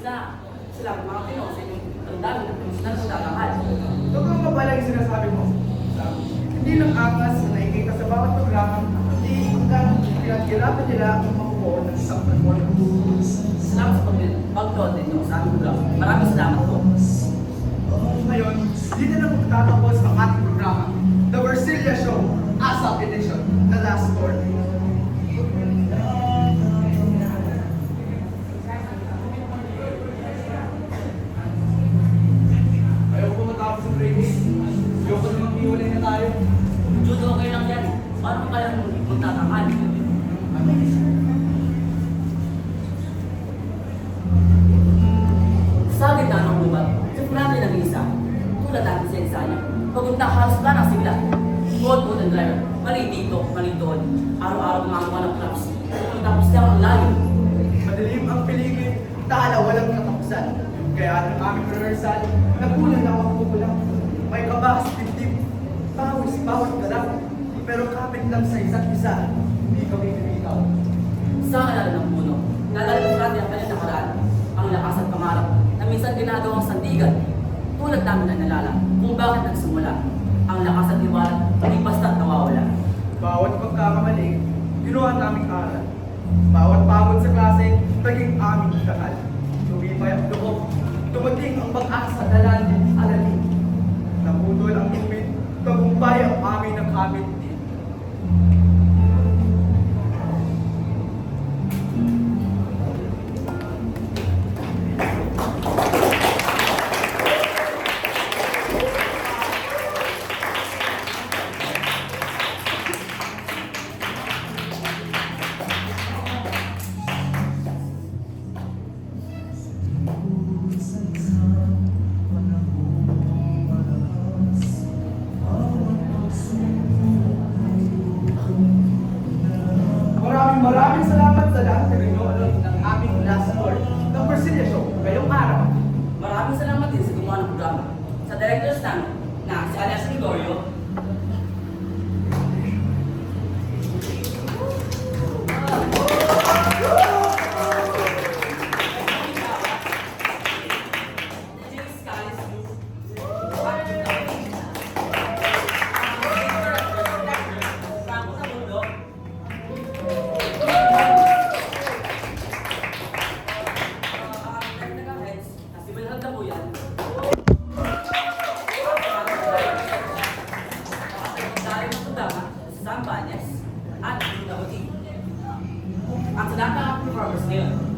sila ang mga Pinoy sa inyong tandaan na Krishna sa talangan. Totoo nga pala yung sinasabi mo. Hindi lang angas na nakikita sa bawat programa, hindi hanggang pinaghirapan nila ang makukuha ng isang performance. Salamat sa pag-download ninyo sa aming programa. Maraming salamat po. Ngayon, dito na magtatapos ang ating programa, The Versilia Show, ASAP Edition, The Last Story. Ayaw ko matapos ang training. Ayaw ko namang iwalay na tayo. Judo kayo lang yan. Paano kaya magtatangan? Sa gitna ng lubat, sa namin ng isa, tulad natin sa ensayo. Pagod na halos na ng sigla. Boat and driver, mali dito, mali doon. Araw-araw gumagawa ng clubs. Tapos lang ang layo. Madilim ang piligid, tala walang katapusan. Kaya ng aming rehearsal, nagulan ako kukulang. May kabahas dibdib, pawis bawat galak. Pero kapit lang sa isa't isa, hindi kami bibitaw. Sa alala ng puno, nalalaman natin ang kanyang nakaraan. Ang lakas at pangarap na minsan ginagawang sandigan. Tulad namin na nalala kung bakit nagsimula. Ang lakas at iwalat, hindi basta't nawawala. Bawat pagkakamali, ginawa naming aral. Bawat pagod sa klase, naging aming dakal. Tumibay ang loob, tumating ang pag-asa na lalong alalim. Naputol ang tubig, tagumpay ang aming nakamit din. Maraming salamat sa lahat na rinoonood ng aming last tour ng Versilia Show ngayong araw. Maraming salamat din sa gumawa ng programa. Sa directors namin na si Alias Gregorio, James Callis, Franco Sabundo, at ang sadaka performers ngayon